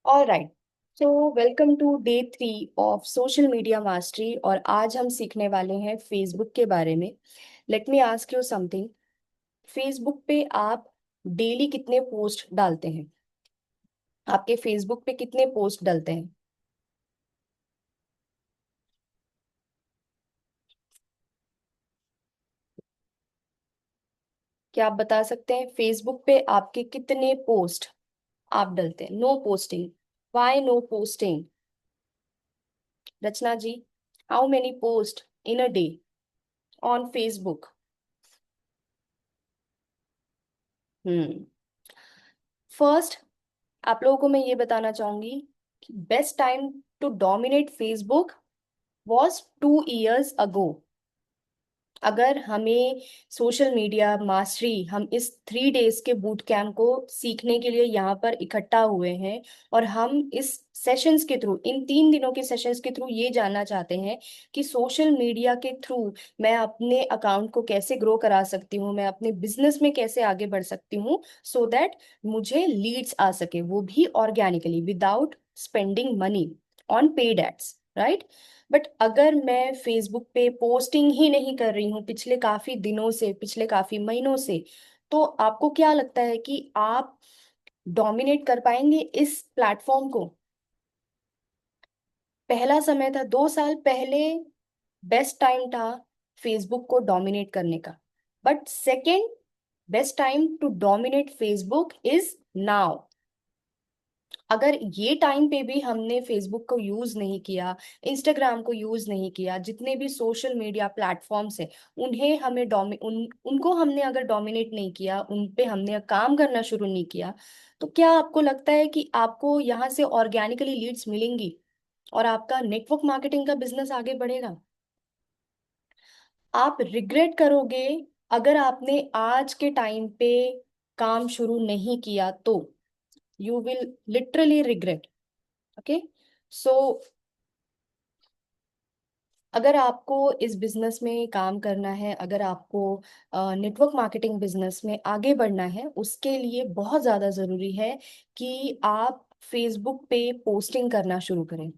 All right. So welcome to day 3 of social media mastery. और आज हम सीखने वाले हैं फेसबुक के बारे में। Let me ask you something. Facebook पे आप डेली कितने पोस्ट डालते हैं? आपके फेसबुक पे कितने पोस्ट डलते हैं? क्या आप बता सकते हैं फेसबुक पे आपके कितने पोस्ट आप डलते हैं? No posting. Why no posting? Rachna ji, how many post in a day on Facebook? Hmm. First, आप लोगों को मैं ये बताना चाहूंगी कि best time to dominate Facebook was 2 years ago. अगर हमें सोशल मीडिया मास्टरी, हम इस 3 days के बूट कैंप को सीखने के लिए यहाँ पर इकट्ठा हुए हैं। और हम इस सेशंस के थ्रू, इन 3 दिनों के सेशंस के थ्रू ये जानना चाहते हैं कि सोशल मीडिया के थ्रू मैं अपने अकाउंट को कैसे ग्रो करा सकती हूँ, मैं अपने बिजनेस में कैसे आगे बढ़ सकती हूँ, सो दैट मुझे लीड्स आ सके, वो भी organically without spending money on paid ads, right? But अगर मैं फेसबुक पे पोस्टिंग ही नहीं कर रही हूँ पिछले काफी दिनों से, पिछले काफी महीनों से, तो आपको क्या लगता है कि आप डोमिनेट कर पाएंगे इस प्लेटफॉर्म को? पहला समय था 2 साल पहले, बेस्ट टाइम था फेसबुक को डोमिनेट करने का। But second best time to dominate Facebook is now. अगर ये टाइम पे भी हमने फेसबुक को यूज नहीं किया, इंस्टाग्राम को यूज नहीं किया, जितने भी सोशल मीडिया प्लेटफॉर्म्स हैं उन्हें हमें उनको हमने अगर डोमिनेट नहीं किया, उन पे हमने काम करना शुरू नहीं किया, तो क्या आपको लगता है कि आपको यहाँ से ऑर्गेनिकली लीड्स मिलेंगी और आपका नेटवर्क मार्केटिंग का बिजनेस आगे बढ़ेगा? आप रिग्रेट करोगे अगर आपने आज के टाइम पे काम शुरू नहीं किया तो। You will literally regret. Okay. So अगर आपको इस बिजनेस में काम करना है, अगर आपको नेटवर्क मार्केटिंग बिजनेस में आगे बढ़ना है, उसके लिए बहुत ज़्यादा ज़रूरी है कि आप फेसबुक पे पोस्टिंग करना शुरू करें,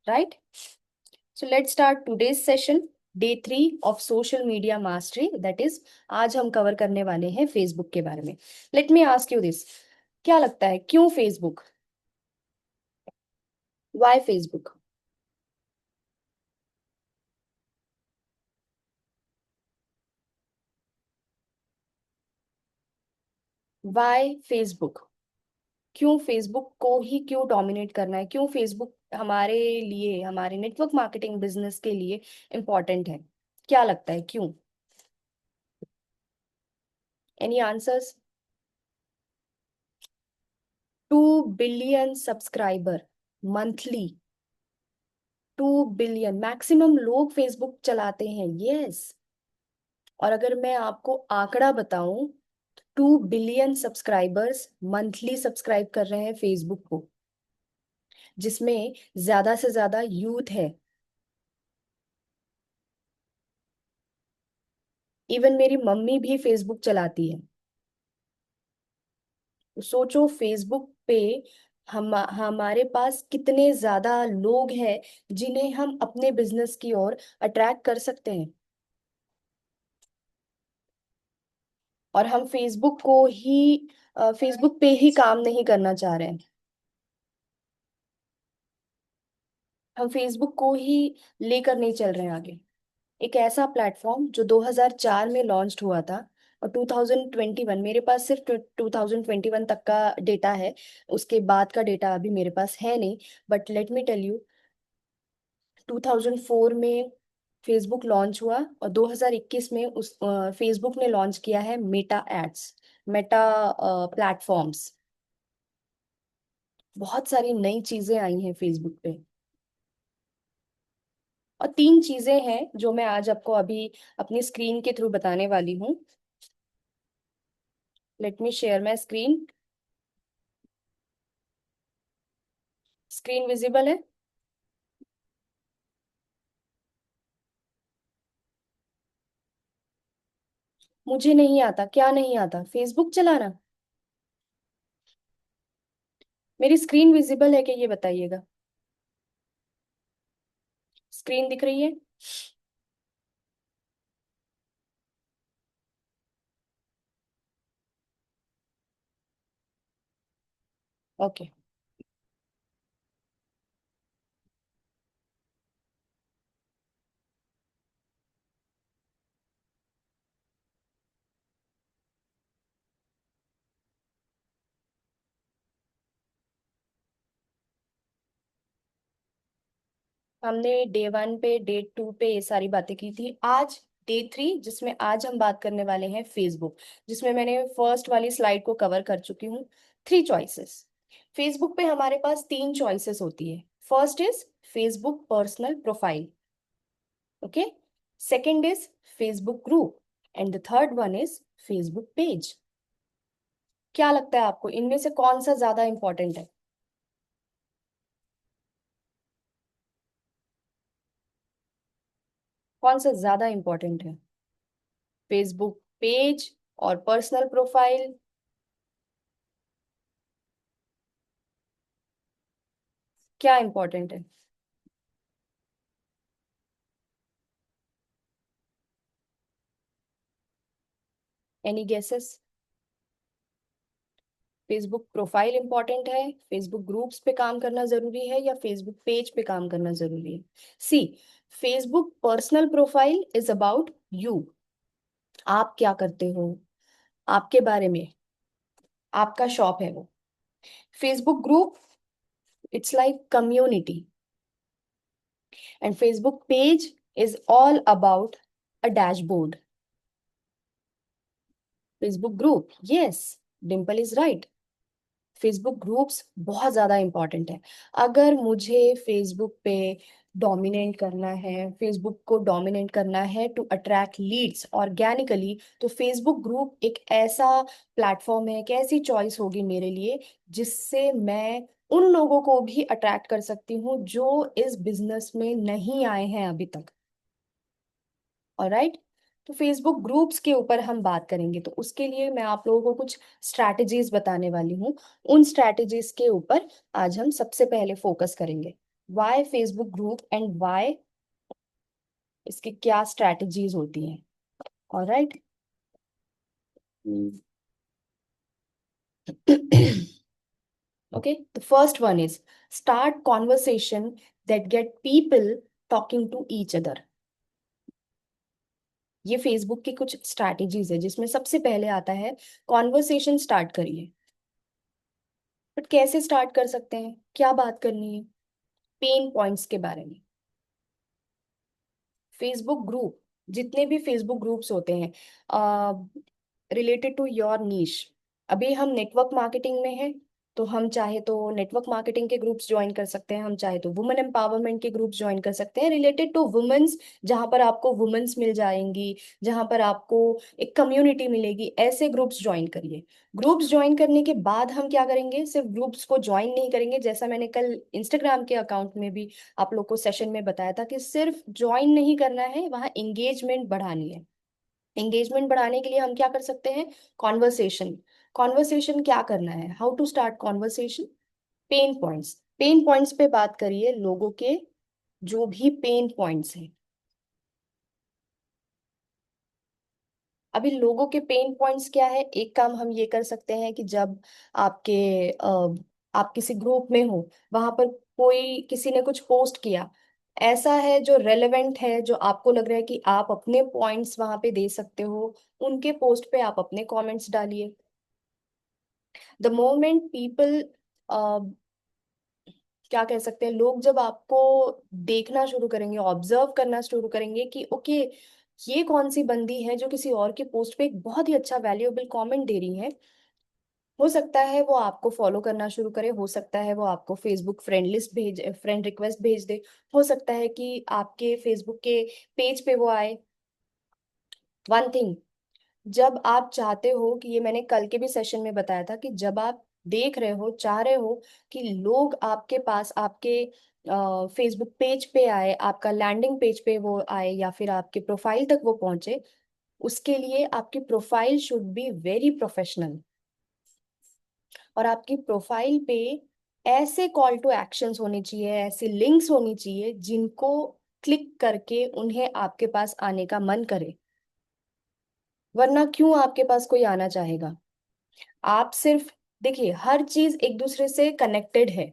right? So let's start today's session, day 3 of social media mastery, that is आज हम कवर करने वाले हैं फेसबुक के बारे में। Let me ask you this, क्या लगता है क्यों Facebook? Why Facebook? Why Facebook? क्यों फेसबुक को ही क्यों डोमिनेट करना है? क्यों फेसबुक हमारे लिए, हमारे नेटवर्क मार्केटिंग बिजनेस के लिए इम्पोर्टेंट है? क्या लगता है क्यों? Any answers? 2 billion subscriber monthly. 2 billion maximum लोग फेसबुक चलाते हैं, यस। और अगर मैं आपको आंकड़ा बताऊं, 2 billion सब्सक्राइबर्स मंथली सब्सक्राइब कर रहे हैं फेसबुक को, जिसमें ज्यादा से ज्यादा यूथ है। इवन मेरी मम्मी भी फेसबुक चलाती है। सोचो फेसबुक पे हमारे पास कितने ज्यादा लोग हैं जिन्हें हम अपने बिजनेस की ओर अट्रैक्ट कर सकते हैं। और हम फेसबुक पे ही काम नहीं करना चाह रहे हैं। हम फेसबुक को ही लेकर नहीं चल रहे हैं आगे। एक ऐसा प्लेटफॉर्म जो 2004 में लॉन्च हुआ था, और 2021, मेरे पास सिर्फ 2021 तक का डेटा है, उसके बाद का डेटा अभी मेरे पास है नहीं। But let me tell you, 2004 में फेसबुक लॉन्च हुआ और 2021 में उस फेसबुक ने लॉन्च किया है मेटा एड्स, मेटा प्लेटफॉर्म्स। बहुत सारी नई चीजें आई हैं फेसबुक पे। और 3 चीजें हैं जो मैं आज आपको अभी अपनी स्क्रीन के थ्रू बताने वाली हूँ। Let me share my screen. Screen visible है? मुझे नहीं आता। क्या नहीं आता? फेसबुक चलाना? मेरी स्क्रीन विजिबल है कि ये बताइएगा। स्क्रीन दिख रही है? ओके। हमने डे 1 पे, डे 2 पे ये सारी बातें की थी। आज डे 3, जिसमें आज हम बात करने वाले हैं फेसबुक, जिसमें मैंने फर्स्ट वाली स्लाइड को कवर कर चुकी हूँ। 3 चॉइसेस। फेसबुक पे हमारे पास 3 चॉइसेस होती है। First is Facebook personal profile, okay. Second is Facebook group, and the third one is Facebook page. क्या लगता है आपको इनमें से कौन सा ज्यादा इंपॉर्टेंट है? कौन सा ज्यादा इंपॉर्टेंट है? फेसबुक पेज और पर्सनल प्रोफाइल? क्या इंपॉर्टेंट है? Any guesses? Facebook profile important है, फेसबुक ग्रुप्स पे काम करना जरूरी है, या फेसबुक पेज पे काम करना जरूरी है? See, Facebook personal profile is about you. आप क्या करते हो, आपके बारे में, आपका शॉप है वो। Facebook group, it's like community. And Facebook page is all about a dashboard. Facebook group, yes, Dimple is right. Facebook groups बहुत ज़्यादा इंपॉर्टेंट है। अगर मुझे फेसबुक पे डोमिनेट करना है, फेसबुक को डोमिनेट करना है टू अट्रैक्ट लीड्स ऑर्गेनिकली, तो फेसबुक ग्रुप एक ऐसा प्लेटफॉर्म है, एक ऐसी चॉइस होगी मेरे लिए, जिससे मैं उन लोगों को भी अट्रैक्ट कर सकती हूँ जो इस बिजनेस में नहीं आए हैं अभी तक। ऑलराइट। तो फेसबुक ग्रुप्स के ऊपर हम बात करेंगे, तो उसके लिए मैं आप लोगों को कुछ स्ट्रैटेजीज बताने वाली हूँ। उन स्ट्रैटेजीज के ऊपर आज हम सबसे पहले फोकस करेंगे। Why Facebook group and why, इसकी क्या स्ट्रैटेजीज होती हैं। Alright. Okay, the first one is start conversation that get people talking to each other. ये फेसबुक की कुछ स्ट्रैटेजीज है, जिसमें सबसे पहले आता है कॉन्वर्सेशन स्टार्ट करिए। बट कैसे स्टार्ट कर सकते हैं, क्या बात करनी है? पेन पॉइंट्स के बारे में। फेसबुक ग्रुप, जितने भी फेसबुक ग्रुप्स होते हैं रिलेटेड टू योर नीश। अभी हम नेटवर्क मार्केटिंग में हैं, तो हम चाहे तो नेटवर्क मार्केटिंग के ग्रुप्स ज्वाइन कर सकते हैं, हम चाहे तो वुमेन एम्पावरमेंट के ग्रुप्स ज्वाइन कर सकते हैं रिलेटेड टू वुमेन्स, जहां पर आपको वुमेन्स मिल जाएंगी, जहां पर आपको एक कम्युनिटी मिलेगी। ऐसे ग्रुप्स ज्वाइन करिए। ग्रुप्स ज्वाइन करने के बाद हम क्या करेंगे, सिर्फ ग्रुप्स को ज्वाइन नहीं करेंगे, जैसा मैंने कल इंस्टाग्राम के अकाउंट में भी आप लोग को सेशन में बताया था कि सिर्फ ज्वाइन नहीं करना है, वहाँ एंगेजमेंट बढ़ानी है। एंगेजमेंट बढ़ाने के लिए हम क्या कर सकते हैं? कॉन्वर्सेशन। कॉन्वर्सेशन क्या करना है, how to start conversation? Pain points, pain points पे बात करिए लोगों के, जो भी पेन पॉइंट्स हैं। अभी लोगों के पेन पॉइंट्स क्या है? एक काम हम ये कर सकते हैं कि जब आपके आप किसी ग्रुप में हो, वहां पर कोई किसी ने कुछ पोस्ट किया ऐसा है जो रेलेवेंट है, जो आपको लग रहा है कि आप अपने पॉइंट्स वहां पे दे सकते हो, उनके पोस्ट पे आप अपने कमेंट्स डालिए। द मोमेंट पीपल, क्या कह सकते हैं, लोग जब आपको देखना शुरू करेंगे, ऑब्जर्व करना शुरू करेंगे कि ओके, ये कौन सी बंदी है जो किसी और के पोस्ट पे एक बहुत ही अच्छा वैल्यूएबल कमेंट दे रही है, हो सकता है वो आपको फॉलो करना शुरू करे, हो सकता है वो आपको फेसबुक फ्रेंड लिस्ट भेज, फ्रेंड रिक्वेस्ट भेज दे, हो सकता है कि आपके फेसबुक के पेज पे वो आए। वन थिंग, जब आप चाहते हो कि, ये मैंने कल के भी सेशन में बताया था, कि जब आप देख रहे हो, चाह रहे हो कि लोग आपके पास, आपके फेसबुक पेज पे आए, आपका लैंडिंग पेज पे वो आए, या फिर आपके प्रोफाइल तक वो पहुंचे, उसके लिए आपकी profile should be very professional. और आपकी प्रोफाइल पे ऐसे कॉल टू एक्शंस होने चाहिए, ऐसे लिंक्स होनी चाहिए जिनको क्लिक करके उन्हें आपके पास आने का मन करे। वरना क्यों आपके पास कोई आना चाहेगा? आप सिर्फ देखिए, हर चीज एक दूसरे से कनेक्टेड है।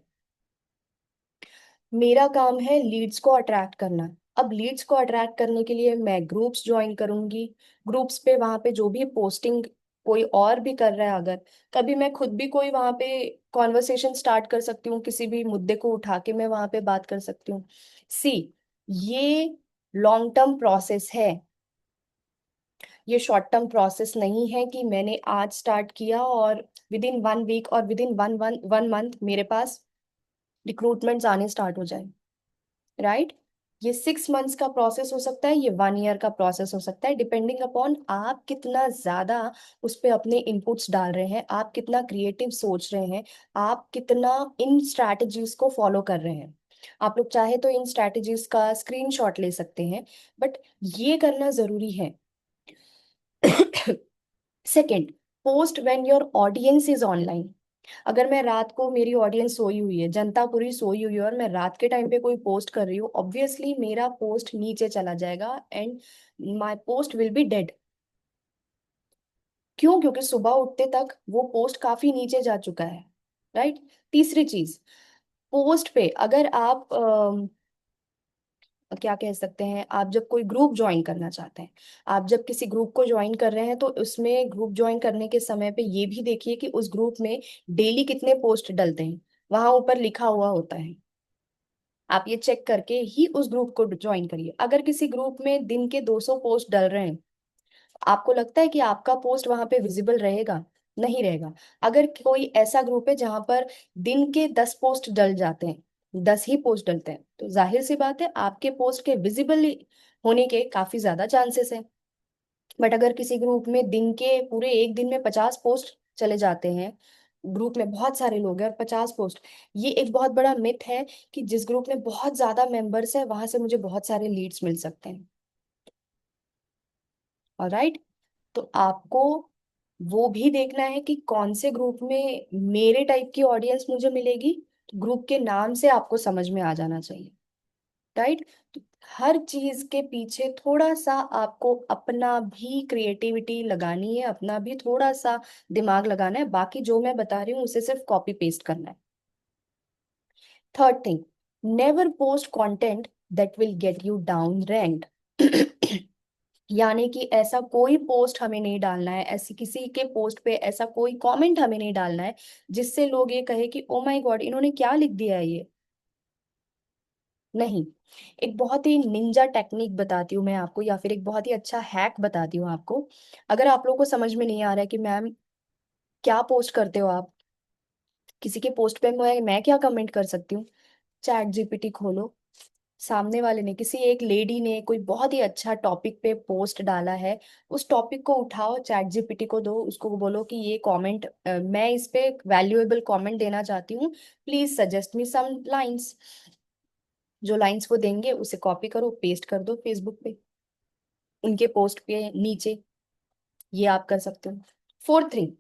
मेरा काम है लीड्स को अट्रैक्ट करना। अब लीड्स को अट्रैक्ट करने के लिए मैं ग्रुप्स ज्वाइन करूंगी। ग्रुप्स पे वहां पे जो भी पोस्टिंग कोई और भी कर रहा है, अगर कभी मैं खुद भी कोई वहां पे कॉन्वर्सेशन स्टार्ट कर सकती हूँ, किसी भी मुद्दे को उठा के मैं वहां पे बात कर सकती हूँ। सी, ये लॉन्ग टर्म प्रोसेस है। ये शॉर्ट टर्म प्रोसेस नहीं है कि मैंने आज स्टार्ट किया और विद इन 1 वीक और with in one one one month मेरे पास रिक्रूटमेंट्स आने स्टार्ट हो जाए। राइट? ये 6 मंथ्स का प्रोसेस हो सकता है, ये 1 ईयर का प्रोसेस हो सकता है, डिपेंडिंग अपॉन आप कितना ज्यादा उस पे अपने इनपुट्स डाल रहे हैं, आप कितना क्रिएटिव सोच रहे हैं, आप कितना इन स्ट्रैटेजीज को फॉलो कर रहे हैं। आप लोग चाहे तो इन स्ट्रैटेजीज का स्क्रीनशॉट ले सकते हैं, बट ये करना जरूरी है। Second, post when your audience is online. अगर मैं रात को, मेरी ऑडियंस सोई हुई है, जनता पूरी सोई हुई है, और मैं रात के टाइम पे कोई पोस्ट कर रही हूँ, ऑब्वियसली मेरा पोस्ट नीचे चला जाएगा and my post will be dead. क्यों? क्योंकि सुबह उठते तक वो पोस्ट काफी नीचे जा चुका है। राइट? तीसरी चीज, पोस्ट पे अगर आप क्या कह सकते हैं, आप जब कोई ग्रुप ज्वाइन करना चाहते हैं, आप जब किसी ग्रुप को ज्वाइन कर रहे हैं, तो उसमें ग्रुप ज्वाइन करने के समय पे ये भी देखिए कि उस ग्रुप में डेली कितने पोस्ट डलते हैं। वहां ऊपर लिखा हुआ होता है, आप ये चेक करके ही उस ग्रुप को ज्वाइन करिए। अगर किसी ग्रुप में दिन के 200 पोस्ट डल रहे हैं, आपको लगता है कि आपका पोस्ट वहां पे विजिबल रहेगा? नहीं रहेगा। अगर कोई ऐसा ग्रुप है जहां पर दिन के 10 पोस्ट डल जाते हैं, 10 ही पोस्ट डलते हैं, तो जाहिर सी बात है आपके पोस्ट के विजिबल होने के काफी ज्यादा चांसेस हैं। बट अगर किसी ग्रुप में दिन के पूरे एक दिन में 50 पोस्ट चले जाते हैं, ग्रुप में बहुत सारे लोग हैं और 50 पोस्ट, ये एक बहुत बड़ा मिथ है कि जिस ग्रुप में बहुत ज्यादा मेंबर्स है वहां से मुझे बहुत सारे लीड्स मिल सकते हैं। ऑलराइट? तो आपको वो भी देखना है कि कौन से ग्रुप में मेरे टाइप की ऑडियंस मुझे मिलेगी। ग्रुप के नाम से आपको समझ में आ जाना चाहिए। राइट? तो हर चीज के पीछे थोड़ा सा आपको अपना भी क्रिएटिविटी लगानी है, अपना भी थोड़ा सा दिमाग लगाना है। बाकी जो मैं बता रही हूँ उसे सिर्फ कॉपी पेस्ट करना है। Third thing, never post content that will get you down ranked. यानी कि ऐसा कोई पोस्ट हमें नहीं डालना है, ऐसी किसी के पोस्ट पे ऐसा कोई कमेंट हमें नहीं डालना है जिससे लोग ये कहे कि ओ माय गॉड, इन्होंने क्या लिख दिया है ये। नहीं। एक बहुत ही निंजा टेक्निक बताती हूँ मैं आपको, या फिर एक बहुत ही अच्छा हैक बताती हूँ आपको। अगर आप लोगों को समझ में नहीं आ रहा है कि मैम क्या पोस्ट करते हो आप, किसी के पोस्ट पे मैं क्या कमेंट कर सकती हूँ, चैट जीपीटी खोलो। सामने वाले ने, किसी एक लेडी ने कोई बहुत ही अच्छा टॉपिक पे पोस्ट डाला है, उस टॉपिक को उठाओ, चैट जीपीटी को दो, उसको बोलो कि ये कमेंट, मैं इस पे वैल्यूएबल कमेंट देना चाहती हूँ, please suggest me some lines. जो लाइंस वो देंगे उसे कॉपी करो, पेस्ट कर दो फेसबुक पे, उनके पोस्ट पे नीचे। ये आप कर सकते हो। Fourth thing,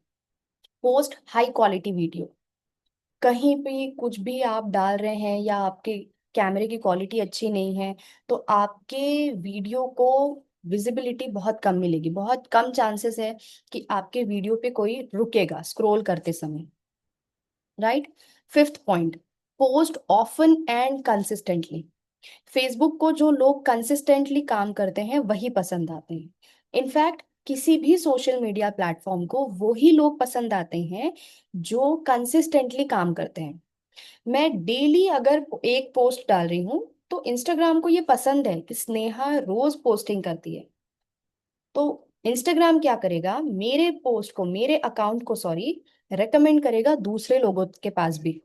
post high quality video. कहीं भी कुछ भी आप डाल रहे हैं या आपके कैमरे की क्वालिटी अच्छी नहीं है, तो आपके वीडियो को विजिबिलिटी बहुत कम मिलेगी, बहुत कम चांसेस है कि आपके वीडियो पे कोई रुकेगा स्क्रॉल करते समय। Right? Fifth point, post often and consistently. Facebook को जो लोग कंसिस्टेंटली काम करते हैं वही पसंद आते हैं। इनफैक्ट किसी भी सोशल मीडिया प्लेटफॉर्म को वही लोग पसंद आते हैं जो कंसिस्टेंटली काम करते हैं। मैं डेली अगर एक पोस्ट डाल रही हूँ, तो इंस्टाग्राम को ये पसंद है कि स्नेहा रोज पोस्टिंग करती है, तो इंस्टाग्राम क्या करेगा, मेरे पोस्ट को, मेरे अकाउंट को सॉरी, रेकमेंड करेगा दूसरे लोगों के पास भी,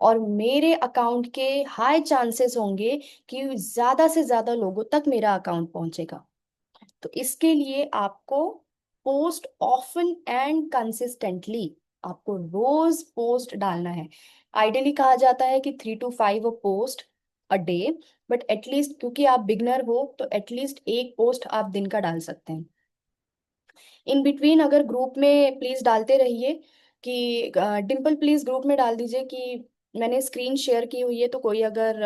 और मेरे अकाउंट के हाई चांसेस होंगे कि ज्यादा से ज्यादा लोगों तक मेरा अकाउंट पहुंचेगा। तो इसके लिए आपको पोस्ट ऑफन एंड कंसिस्टेंटली, आपको रोज पोस्ट डालना है। आइडियली कहा जाता है कि 3 to 5 post a day, but at least, क्योंकि आप बिगनर हो तो एटलीस्ट एक पोस्ट आप दिन का डाल सकते हैं। इन बिटवीन अगर ग्रुप में प्लीज डालते रहिए। कि डिम्पल प्लीज ग्रुप में डाल दीजिए कि मैंने स्क्रीन शेयर की हुई है, तो कोई अगर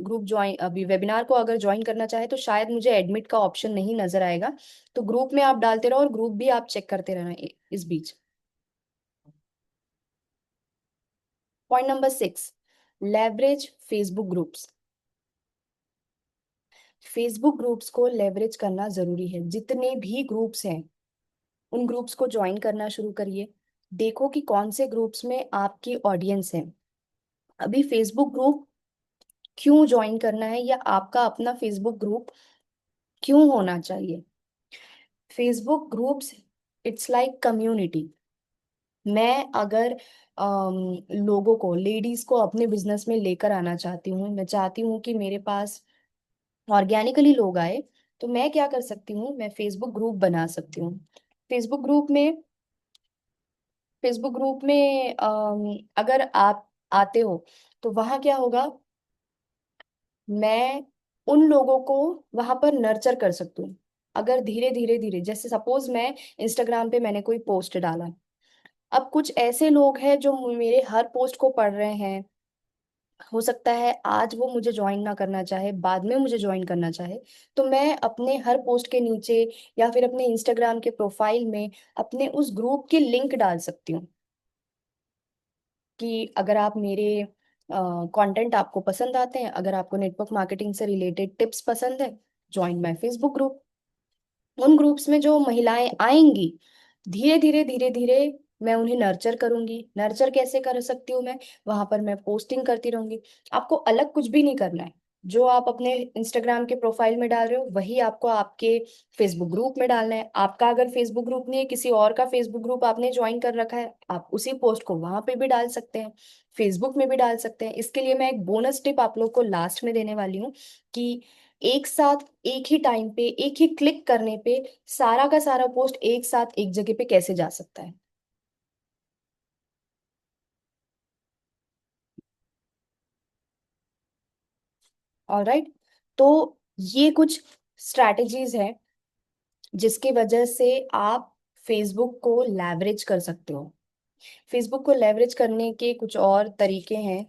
ग्रुप ज्वाइन, अभी वेबिनार को अगर ज्वाइन करना चाहे तो शायद मुझे एडमिट का ऑप्शन नहीं नजर आएगा। तो ग्रुप में आप डालते रहो और ग्रुप भी आप चेक करते रहना इस बीच। Point number 6, leverage Facebook groups. Facebook groups को लेवरेज करना जरूरी है। जितने भी ग्रुप्स हैं उन ग्रुप्स को ज्वाइन करना शुरू करिए। देखो कि कौन से ग्रुप्स में आपकी ऑडियंस है। अभी फेसबुक ग्रुप क्यों ज्वाइन करना है, या आपका अपना फेसबुक ग्रुप क्यों होना चाहिए। Facebook groups, it's like community. मैं अगर लोगों को, लेडीज को अपने बिजनेस में लेकर आना चाहती हूँ, मैं चाहती हूँ कि मेरे पास ऑर्गेनिकली लोग आए, तो मैं क्या कर सकती हूँ, मैं फेसबुक ग्रुप बना सकती हूँ। फेसबुक ग्रुप में फेसबुक ग्रुप में अगर आप आते हो तो वहां क्या होगा, मैं उन लोगों को वहां पर नर्चर कर सकती हूँ। अगर धीरे धीरे धीरे, जैसे सपोज मैं इंस्टाग्राम पे मैंने कोई पोस्ट डाला, अब कुछ ऐसे लोग हैं जो मेरे हर पोस्ट को पढ़ रहे हैं। हो सकता है आज वो मुझे ज्वाइन ना करना चाहे, बाद में मुझे ज्वाइन करना चाहे, तो मैं अपने हर पोस्ट के नीचे या फिर अपने इंस्टाग्राम के प्रोफाइल में अपने उस ग्रुप की लिंक डाल सकती हूँ कि अगर आप मेरे कंटेंट आपको पसंद आते हैं, अगर आपको नेटवर्क मार्केटिंग से रिलेटेड टिप्स पसंद है, ज्वाइन माय फेसबुक ग्रुप। उन ग्रुप्स में जो महिलाएं आएंगी, धीरे धीरे धीरे धीरे मैं उन्हें नर्चर करूंगी। नर्चर कैसे कर सकती हूँ मैं, वहां पर मैं पोस्टिंग करती रहूंगी। आपको अलग कुछ भी नहीं करना है। जो आप अपने इंस्टाग्राम के प्रोफाइल में डाल रहे हो वही आपको आपके फेसबुक ग्रुप में डालना है। आपका अगर फेसबुक ग्रुप नहीं है, किसी और का फेसबुक ग्रुप आपने ज्वाइन कर रखा है, आप उसी पोस्ट को वहां पे भी डाल सकते हैं, फेसबुक में भी डाल सकते हैं। इसके लिए मैं एक बोनस टिप आप लोग को लास्ट में देने वाली हूँ कि एक साथ एक ही टाइम पे एक ही क्लिक करने पे सारा का सारा पोस्ट एक साथ एक जगह पे कैसे जा सकता है। ऑलराइट। तो ये कुछ स्ट्रैटेजीज हैं जिसकी वजह से आप फेसबुक को लेवरेज कर सकते हो। फेसबुक को लेवरेज करने के कुछ और तरीके हैं।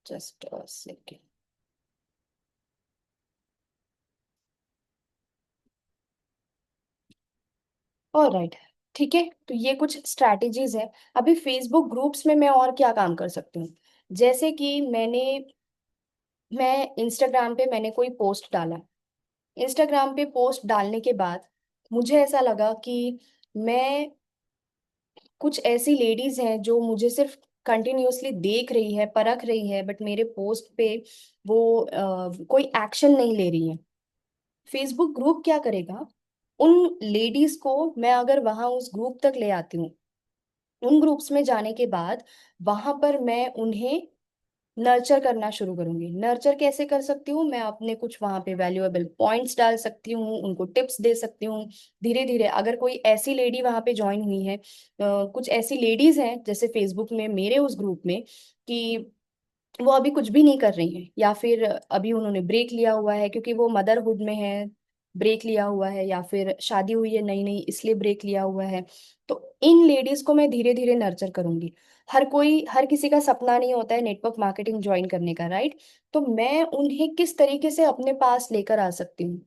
Just second. ऑलराइट, ठीक है, तो ये कुछ स्ट्रैटेजीज है। अभी फेसबुक ग्रुप्स में मैं और क्या काम कर सकती हूँ, जैसे कि मैं इंस्टाग्राम पे मैंने कोई पोस्ट डाला। इंस्टाग्राम पे पोस्ट डालने के बाद मुझे ऐसा लगा कि मैं, कुछ ऐसी लेडीज हैं जो मुझे सिर्फ कंटिन्यूअसली देख रही है, परख रही है, बट मेरे पोस्ट पे वो कोई एक्शन नहीं ले रही है। फेसबुक ग्रुप क्या करेगा, उन लेडीज को मैं अगर वहां उस ग्रुप तक ले आती हूँ, उन ग्रुप्स में जाने के बाद वहां पर मैं उन्हें नर्चर करना शुरू करूंगी। नर्चर कैसे कर सकती हूँ, मैं अपने कुछ वहां पे वैल्यूएबल पॉइंट्स डाल सकती हूँ, उनको टिप्स दे सकती हूँ। धीरे धीरे अगर कोई ऐसी लेडी वहां पे ज्वाइन हुई है, कुछ ऐसी लेडीज हैं जैसे फेसबुक में मेरे उस ग्रुप में, कि वो अभी कुछ भी नहीं कर रही हैं, या फिर अभी उन्होंने ब्रेक लिया हुआ है क्योंकि वो मदरहुड में है, ब्रेक लिया हुआ है, या फिर शादी हुई है नई नई इसलिए ब्रेक लिया हुआ है, तो इन लेडीज को मैं धीरे धीरे नर्चर करूंगी। हर किसी का सपना नहीं होता है नेटवर्क मार्केटिंग ज्वाइन करने का, राइट। तो मैं उन्हें किस तरीके से अपने पास लेकर आ सकती हूँ,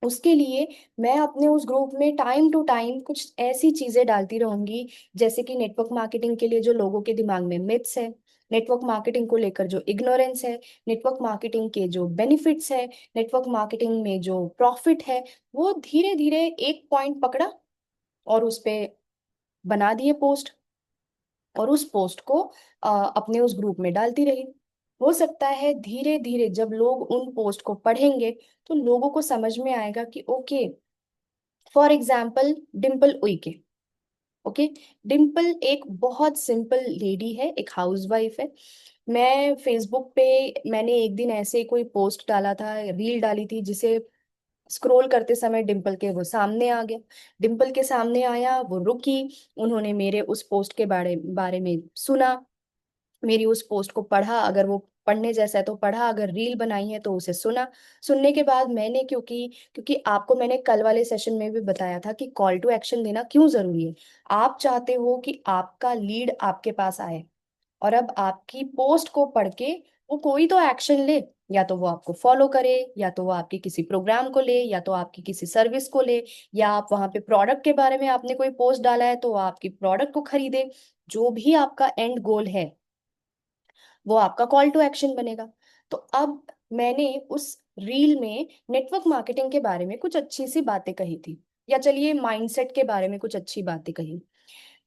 उसके लिए मैं अपने उस ग्रुप में टाइम टू टाइम कुछ ऐसी चीजें डालती रहूंगी, जैसे कि नेटवर्क मार्केटिंग के लिए जो लोगों के दिमाग में मिथ्स है, नेटवर्क मार्केटिंग को लेकर जो इग्नोरेंस है, नेटवर्क मार्केटिंग के जो बेनिफिट्स है, नेटवर्क मार्केटिंग में जो प्रॉफिट है, वो धीरे धीरे एक पॉइंट पकड़ा और उस पे बना दिए पोस्ट, और उस पोस्ट को अपने उस ग्रुप में डालती रही। हो सकता है धीरे धीरे जब लोग उन पोस्ट को पढ़ेंगे तो लोगों को समझ में आएगा कि okay, for example Dimple Uikey. Okay, Dimple एक बहुत सिंपल लेडी है, एक हाउसवाइफ है। मैं फेसबुक पे मैंने एक दिन ऐसे कोई पोस्ट डाला था, रील डाली थी, जिसे स्क्रॉल करते समय डिम्पल के वो सामने आ गया। डिम्पल के सामने आया, वो रुकी, उन्होंने मेरे उस पोस्ट के बारे बारे में सुना, मेरी उस पोस्ट को पढ़ा। अगर वो पढ़ने जैसा है तो पढ़ा, अगर रील बनाई है तो उसे सुना। सुनने के बाद मैंने, क्योंकि क्योंकि आपको मैंने कल वाले सेशन में भी बताया था कि कॉल टू एक्शन देना क्यों जरूरी है। आप चाहते हो कि आपका लीड आपके पास आए, और अब आपकी पोस्ट को पढ़ के वो कोई तो एक्शन ले। या तो वो आपको फॉलो करे, या तो वो आपके किसी प्रोग्राम को ले, या तो आपकी किसी सर्विस को ले, या आप वहां पे प्रोडक्ट के बारे में आपने कोई पोस्ट डाला है तो वो आपकी प्रोडक्ट को खरीदे। जो भी आपका एंड गोल है वो आपका कॉल टू एक्शन बनेगा। तो अब मैंने उस रील में नेटवर्क मार्केटिंग के बारे में कुछ अच्छी सी बातें कही थी, या चलिए माइंडसेट के बारे में कुछ अच्छी बातें कही।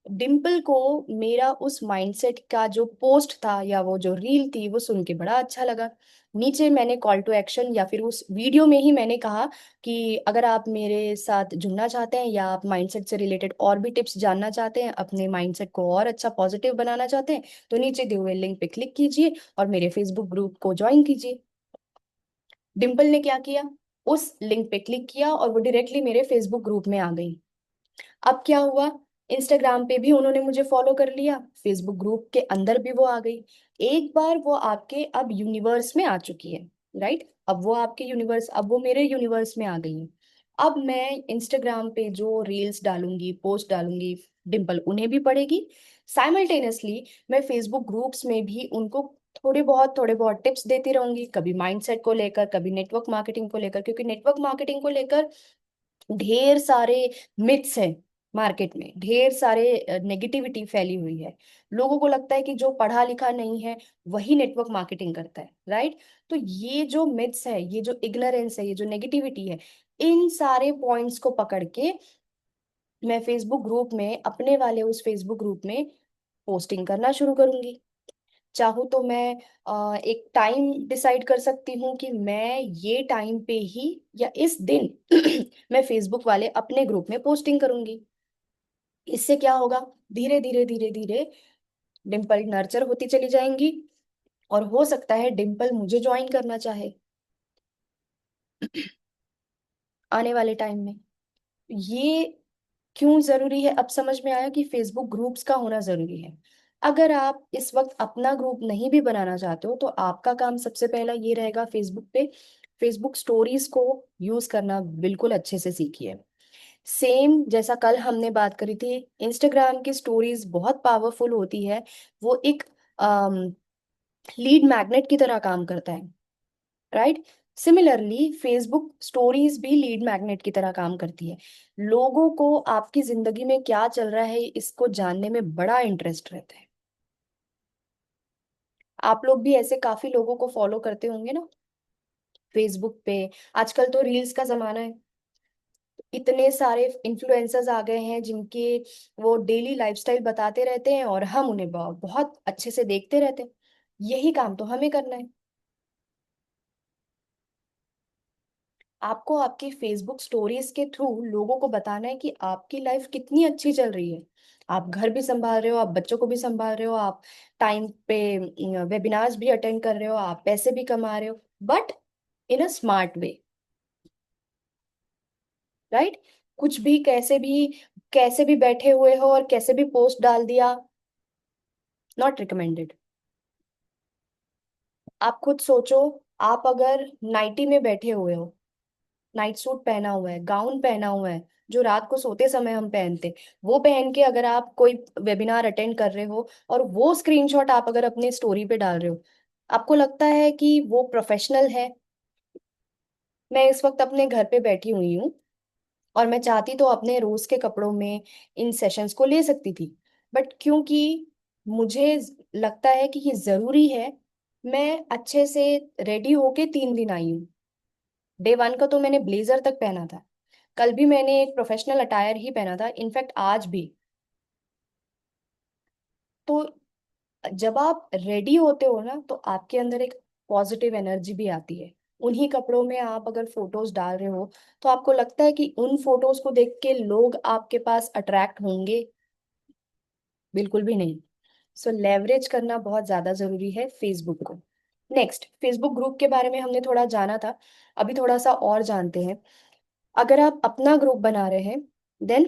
डिम्पल को मेरा उस माइंडसेट का जो पोस्ट था या वो जो रील थी वो सुन के बड़ा अच्छा लगा। नीचे मैंने कॉल टू एक्शन, या फिर उस वीडियो में ही मैंने कहा कि अगर आप मेरे साथ जुड़ना चाहते हैं या आप माइंडसेट से रिलेटेड और भी टिप्स जानना चाहते हैं, अपने माइंडसेट को और अच्छा पॉजिटिव बनाना चाहते हैं, तो नीचे दिए हुए लिंक पे क्लिक कीजिए और मेरे फेसबुक ग्रुप को ज्वाइन कीजिए। डिम्पल ने क्या किया, उस लिंक पे क्लिक किया और वो डायरेक्टली मेरे फेसबुक ग्रुप में आ गई। अब क्या हुआ, इंस्टाग्राम पे भी उन्होंने मुझे फॉलो कर लिया, फेसबुक ग्रुप के अंदर भी वो आ गई। एक बार वो आपके अब यूनिवर्स में आ चुकी है, राइट? अब वो आपके यूनिवर्स, अब वो मेरे यूनिवर्स में आ गई है। अब मैं इंस्टाग्राम पे जो रील्स डालूंगी, पोस्ट डालूंगी, डिम्पल उन्हें भी पढ़ेगी। साइमल्टेनियसली मैं फेसबुक ग्रुप्स में भी उनको थोड़े बहुत टिप्स देती रहूंगी, कभी माइंडसेट को लेकर, कभी नेटवर्क मार्केटिंग को लेकर, क्योंकि नेटवर्क मार्केटिंग को लेकर ढेर सारे मिथ्स हैं। मार्केट में ढेर सारे नेगेटिविटी फैली हुई है। लोगों को लगता है कि जो पढ़ा लिखा नहीं है वही नेटवर्क मार्केटिंग करता है, राइट? तो ये जो मिथ्स है, ये जो इग्नोरेंस है, ये जो नेगेटिविटी है, इन सारे पॉइंट्स को पकड़ के मैं फेसबुक ग्रुप में, अपने वाले उस फेसबुक ग्रुप में पोस्टिंग करना शुरू करूंगी। चाहूँ तो मैं एक टाइम डिसाइड कर सकती हूँ कि मैं ये टाइम पे ही या इस दिन मैं फेसबुक वाले अपने ग्रुप में पोस्टिंग करूंगी। इससे क्या होगा, धीरे धीरे धीरे धीरे डिम्पल नर्चर होती चली जाएंगी, और हो सकता है डिम्पल मुझे ज्वाइन करना चाहे आने वाले टाइम में। ये क्यों जरूरी है, अब समझ में आया कि फेसबुक ग्रुप्स का होना जरूरी है। अगर आप इस वक्त अपना ग्रुप नहीं भी बनाना चाहते हो तो आपका काम सबसे पहला ये रहेगा, फेसबुक पे फेसबुक स्टोरीज को यूज करना बिल्कुल अच्छे से सीखिए। सेम जैसा कल हमने बात करी थी, इंस्टाग्राम की स्टोरीज बहुत पावरफुल होती है। वो एक लीड मैग्नेट की तरह काम करता है, राइट? सिमिलरली फेसबुक स्टोरीज भी लीड मैग्नेट की तरह काम करती है। लोगों को आपकी जिंदगी में क्या चल रहा है इसको जानने में बड़ा इंटरेस्ट रहता है। आप लोग भी ऐसे काफी लोगों को फॉलो करते होंगे ना फेसबुक पे। आजकल तो रील्स का जमाना है, इतने सारे इन्फ्लुएंसर्स आ गए हैं जिनके वो डेली लाइफस्टाइल बताते रहते हैं और हम उन्हें बहुत अच्छे से देखते रहते हैं। यही काम तो हमें करना है। आपको आपकी फेसबुक स्टोरीज के थ्रू लोगों को बताना है कि आपकी लाइफ कितनी अच्छी चल रही है। आप घर भी संभाल रहे हो, आप बच्चों को भी संभाल रहे हो, आप टाइम पे वेबिनार्स भी अटेंड कर रहे हो, आप पैसे भी कमा रहे हो, but in a smart way, right? कुछ भी कैसे भी बैठे हुए हो और कैसे भी पोस्ट डाल दिया, नॉट रिकमेंडेड। आप खुद सोचो, आप अगर नाइटी में बैठे हुए हो, नाइट सूट पहना हुआ है, गाउन पहना हुआ है, जो रात को सोते समय हम पहनते, वो पहन के अगर आप कोई वेबिनार अटेंड कर रहे हो और वो स्क्रीनशॉट आप अगर अपने स्टोरी पे डाल रहे हो, आपको लगता है कि वो प्रोफेशनल है? मैं इस वक्त अपने घर पे बैठी हुई हूँ और मैं चाहती तो अपने रोज के कपड़ों में इन सेशंस को ले सकती थी, बट क्योंकि मुझे लगता है कि ये जरूरी है, मैं अच्छे से रेडी होके 3 दिन आई हूँ। डे वन का तो मैंने ब्लेजर तक पहना था, कल भी मैंने एक प्रोफेशनल अटायर ही पहना था, इनफैक्ट आज भी। तो जब आप रेडी होते हो ना तो आपके अंदर एक पॉजिटिव एनर्जी भी आती है। उन्हीं कपड़ों में आप अगर फोटोज डाल रहे हो तो आपको लगता है कि उन फोटोज को देख के लोग आपके पास अट्रैक्ट होंगे? बिल्कुल भी नहीं। सो लेवरेज करना बहुत ज्यादा जरूरी है फेसबुक को। नेक्स्ट, फेसबुक ग्रुप के बारे में हमने थोड़ा जाना था, अभी थोड़ा सा और जानते हैं। अगर आप अपना ग्रुप बना रहे हैं, देन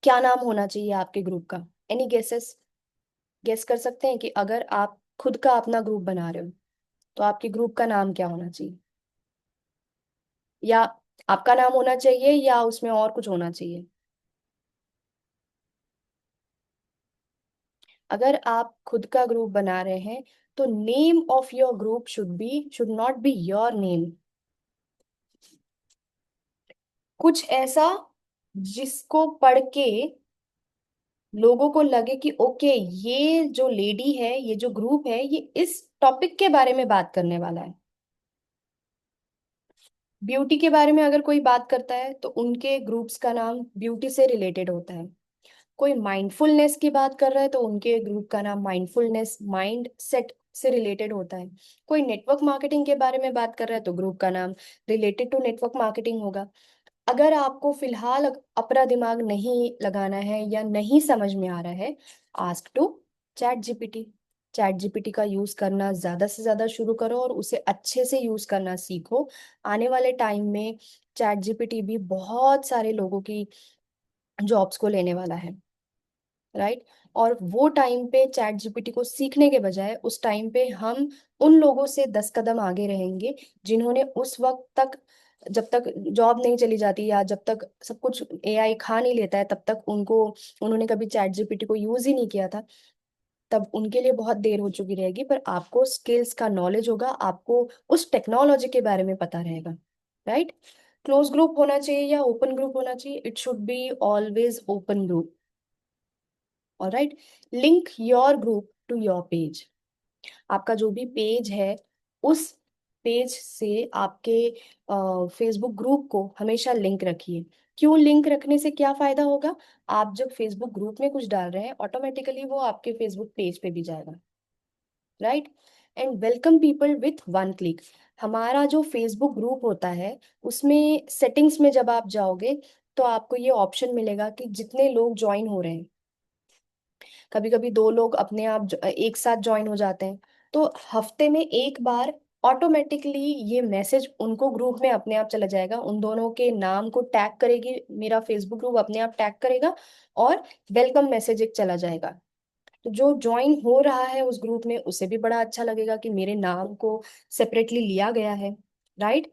क्या नाम होना चाहिए आपके ग्रुप का? Any guesses? गेस कर सकते हैं कि अगर आप खुद का अपना ग्रुप बना रहे हो, तो आपके ग्रुप का नाम क्या होना चाहिए? या आपका नाम होना चाहिए या उसमें और कुछ होना चाहिए? अगर आप खुद का ग्रुप बना रहे हैं तो name of your group should not be your name. कुछ ऐसा जिसको पढ़ के लोगों को लगे कि ओके, ये जो लेडी है, ये जो ग्रुप है, ये इस टॉपिक के बारे में बात करने वाला है। ब्यूटी के बारे में अगर कोई बात करता है तो उनके ग्रुप्स का नाम ब्यूटी से रिलेटेड होता है। कोई माइंडफुलनेस की बात कर रहा है तो उनके ग्रुप का नाम माइंडफुलनेस माइंड सेट से रिलेटेड होता है। कोई नेटवर्क मार्केटिंग के बारे में बात कर रहा है तो ग्रुप का नाम रिलेटेड टू नेटवर्क मार्केटिंग होगा। अगर आपको फिलहाल अपना दिमाग नहीं लगाना है या नहीं समझ में आ रहा है, ask to chat GPT. Chat GPT का यूज करना ज्यादा से ज्यादा शुरू करो और उसे अच्छे से यूज करना सीखो। आने वाले टाइम में चैट जीपीटी भी बहुत सारे लोगों की जॉब्स को लेने वाला है, राइट। और वो टाइम पे चैट जीपीटी को सीखने के बजाय उस टाइम पे हम उन लोगों से 10 कदम आगे रहेंगे जिन्होंने उस वक्त तक, जब तक जॉब नहीं चली जाती या जब तक सब कुछ एआई खा नहीं लेता है, तब तक उनको, उन्होंने कभी चैट जीपीटी को यूज ही नहीं किया था। तब उनके लिए बहुत देर हो चुकी रहेगी, पर आपको स्किल्स का नॉलेज होगा, आपको उस टेक्नोलॉजी के बारे में पता रहेगा, राइट। क्लोज ग्रुप होना चाहिए या ओपन ग्रुप होना चाहिए? It should be always open group. Alright. Link your group to your page. आपका जो भी पेज है, उस पेज से आपके फेसबुक ग्रुप को हमेशा लिंक रखिए। क्यों लिंक रखने से क्या फायदा होगा? आप जब फेसबुक ग्रुप में कुछ डाल रहे हैं, ऑटोमेटिकली वो आपके फेसबुक पेज पे भी जाएगा, right. And welcome people with one click. हमारा जो फेसबुक ग्रुप होता है, उसमें सेटिंग्स में जब आप जाओगे तो आपको ये ऑप्शन मिलेगा कि जितने लोग ज्वाइन हो रहे हैं, कभी कभी दो लोग अपने आप एक साथ ज्वाइन हो जाते हैं, तो हफ्ते में एक बार ऑटोमेटिकली ये मैसेज उनको ग्रुप में अपने आप चला जाएगा, उन दोनों के नाम को टैग करेगी मेरा फेसबुक ग्रुप, अपने आप टैग करेगा और वेलकम मैसेज एक चला जाएगा। तो जो ज्वाइन हो रहा है उस ग्रुप में, उसे भी बड़ा अच्छा लगेगा कि मेरे नाम को सेपरेटली लिया गया है, राइट।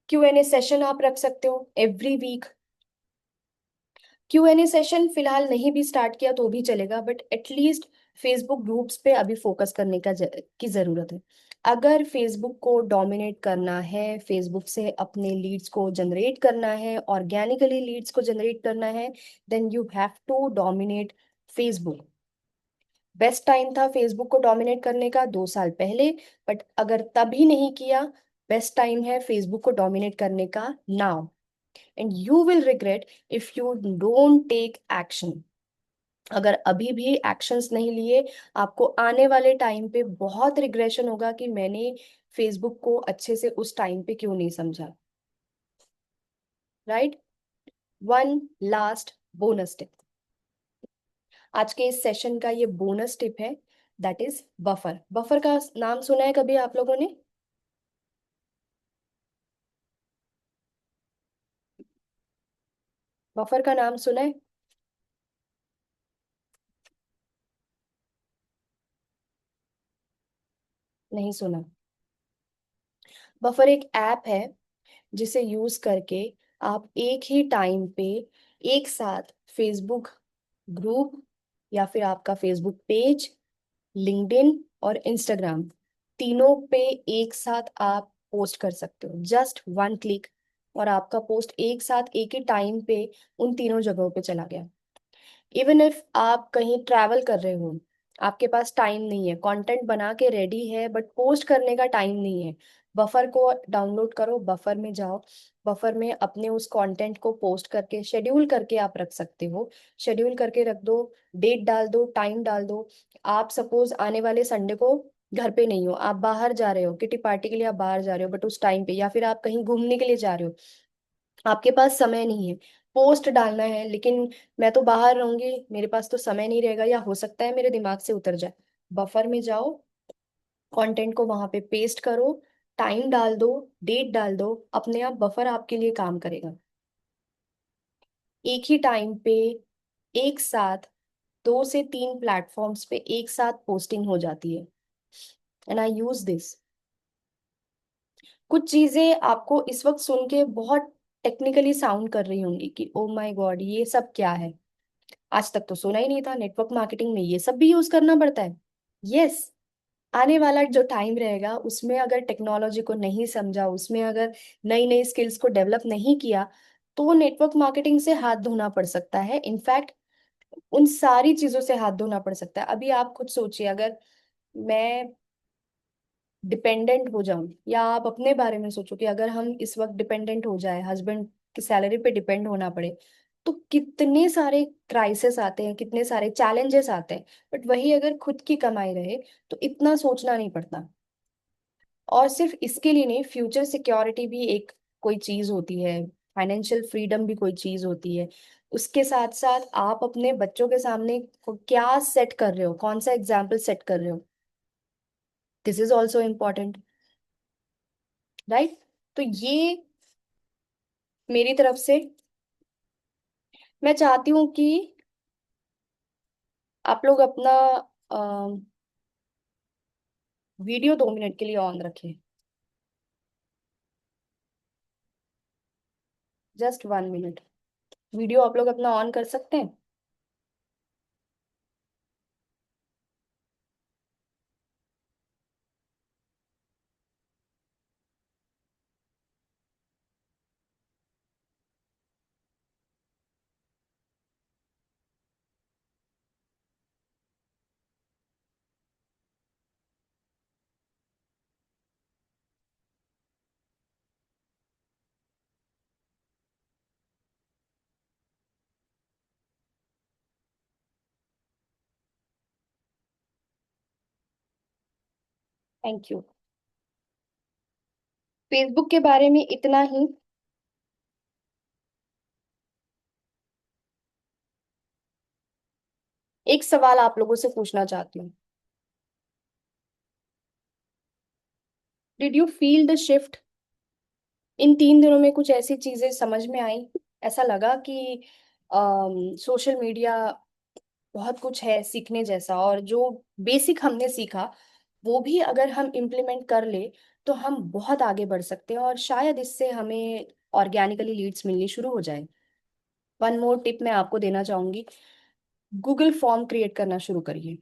Q&A सेशन आप रख सकते हो एवरी वीक। Q&A सेशन फिलहाल नहीं भी स्टार्ट किया तो भी चलेगा, बट एटलीस्ट फेसबुक ग्रुप्स पे अभी फोकस करने की जरूरत है। अगर फेसबुक को डोमिनेट करना है, फेसबुक से अपने लीड्स को जनरेट करना है, ऑर्गेनिकली लीड्स को जनरेट करना है, then you have to dominate Facebook. Best time था फेसबुक को डोमिनेट करने का 2 साल पहले, बट अगर तभी नहीं किया, बेस्ट टाइम है फेसबुक को डोमिनेट करने का now. And you will regret if you don't take action. अगर अभी भी एक्शंस नहीं लिए, आपको आने वाले टाइम पे बहुत रिग्रेशन होगा कि मैंने फेसबुक को अच्छे से उस टाइम पे क्यों नहीं समझा, right. One last bonus tip, आज के इस सेशन का ये बोनस टिप है, दैट इज बफर। बफर का नाम सुना है कभी आप लोगों ने? बफर का नाम सुना है? नहीं सुना? बफर एक ऐप है जिसे यूज करके आप एक ही टाइम पे एक साथ फेसबुक ग्रुप या फिर आपका फेसबुक पेज, लिंक्डइन और इंस्टाग्राम, तीनों पे एक साथ आप पोस्ट कर सकते हो, जस्ट वन क्लिक। और आपका पोस्ट एक साथ एक ही टाइम पे उन तीनों जगहों पे चला गया। इवन इफ आप कहीं ट्रैवल कर रहे हो, आपके पास टाइम नहीं है, कंटेंट बना के रेडी है बट पोस्ट करने का टाइम नहीं है, बफर को डाउनलोड करो, बफर में जाओ, बफर में अपने उस कंटेंट को पोस्ट करके शेड्यूल करके आप रख सकते हो। शेड्यूल करके रख दो, डेट डाल दो, टाइम डाल दो। आप सपोज आने वाले संडे को घर पे नहीं हो, आप बाहर जा रहे हो, किटी पार्टी के लिए आप बाहर जा रहे हो, बट उस टाइम पे, या फिर आप कहीं घूमने के लिए जा रहे हो, आपके पास समय नहीं है, पोस्ट डालना है, लेकिन मैं तो बाहर रहूंगी, मेरे पास तो समय नहीं रहेगा या हो सकता है मेरे दिमाग से उतर जाए। बफर में जाओ, कंटेंट को वहां पे पेस्ट करो, टाइम डाल दो, डेट डाल दो, अपने आप बफर आपके लिए काम करेगा। एक ही टाइम पे एक साथ 2 से 3 प्लेटफॉर्म्स पे एक साथ पोस्टिंग हो जाती है, एंड आई यूज दिस। कुछ चीजें आपको इस वक्त सुन के बहुत टेक्निकली साउंड कर रही होंगी कि ओ माय गॉड ये सब क्या है, आज तक तो सुना ही नहीं था, नेटवर्क मार्केटिंग में ये सब भी यूज करना पड़ता है। यस, आने वाला जो टाइम रहेगा उसमें अगर टेक्नोलॉजी को नहीं समझा, उसमें अगर नई नई स्किल्स को डेवलप नहीं किया, तो नेटवर्क मार्केटिंग से हाथ धोना पड़ सकता है। इनफैक्ट उन सारी चीजों से हाथ धोना पड़ सकता है। अभी आप खुद सोचिए, अगर मैं डिपेंडेंट हो जाऊं, या आप अपने बारे में सोचो कि अगर हम इस वक्त डिपेंडेंट हो जाए, हस्बैंड की सैलरी पे डिपेंड होना पड़े, तो कितने सारे क्राइसिस आते हैं, कितने सारे चैलेंजेस आते हैं। बट वही अगर खुद की कमाई रहे तो इतना सोचना नहीं पड़ता। और सिर्फ इसके लिए नहीं, फ्यूचर सिक्योरिटी भी एक कोई चीज होती है, फाइनेंशियल फ्रीडम भी कोई चीज होती है। उसके साथ साथ आप अपने बच्चों के सामने क्या सेट कर रहे हो, कौन सा एग्जाम्पल सेट कर रहे हो, this is also important, right? तो ये मेरी तरफ से, मैं चाहती हूँ कि आप लोग अपना वीडियो 2 मिनट के लिए ऑन रखें, जस्ट 1 मिनट। वीडियो आप लोग अपना ऑन कर सकते हैं? Thank you. फेसबुक के बारे में इतना ही। एक सवाल आप लोगों से पूछना चाहती हूँ, did you feel the shift? इन 3 दिनों में कुछ ऐसी चीजें समझ में आई, ऐसा लगा कि सोशल मीडिया बहुत कुछ है सीखने जैसा, और जो बेसिक हमने सीखा वो भी अगर हम इम्प्लीमेंट कर ले तो हम बहुत आगे बढ़ सकते हैं, और शायद इससे हमें ऑर्गेनिकली लीड्स मिलनी शुरू हो जाए। वन मोर टिप मैं आपको देना चाहूंगी, गूगल फॉर्म क्रिएट करना शुरू करिए।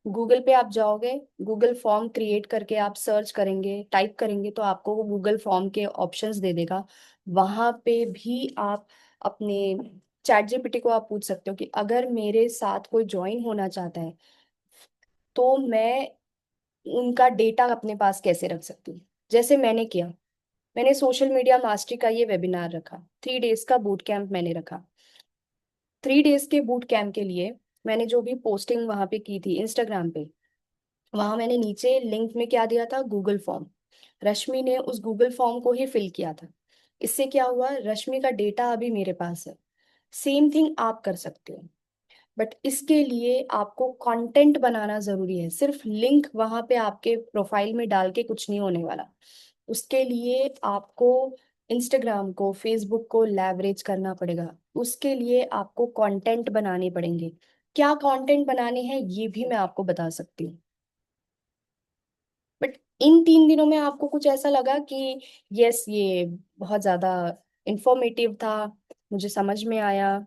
गूगल पे आप जाओगे, गूगल फॉर्म क्रिएट करके आप सर्च करेंगे, टाइप करेंगे, तो आपको वो गूगल फॉर्म के ऑप्शंस दे देगा। वहां पे भी आप अपने चैट जीपीटी को आप पूछ सकते हो कि अगर मेरे साथ कोई ज्वाइन होना चाहता है तो मैं उनका डेटा अपने पास कैसे रख सकती हूँ। जैसे मैंने किया, मैंने सोशल मीडिया मास्टरी का ये वेबिनार रखा, 3 डेज का बूट कैंप मैंने रखा। 3 डेज के बूट कैंप के लिए मैंने जो भी पोस्टिंग वहां पे की थी इंस्टाग्राम पे, वहां मैंने नीचे लिंक में क्या दिया था, गूगल फॉर्म। रश्मि ने उस गूगल फॉर्म को ही फिल किया था। इससे क्या हुआ, रश्मि का डेटा अभी मेरे पास है। सेम थिंग आप कर सकते हो। बट इसके लिए आपको कंटेंट बनाना जरूरी है, सिर्फ लिंक वहां पे आपके प्रोफाइल में डाल के कुछ नहीं होने वाला। उसके लिए आपको इंस्टाग्राम को, फेसबुक को लेवरेज करना पड़ेगा। उसके लिए आपको कंटेंट बनाने पड़ेंगे। क्या कंटेंट बनाने हैं ये भी मैं आपको बता सकती हूँ। बट इन 3 दिनों में आपको कुछ ऐसा लगा कि यस ये बहुत ज्यादा इंफॉर्मेटिव था, मुझे समझ में आया?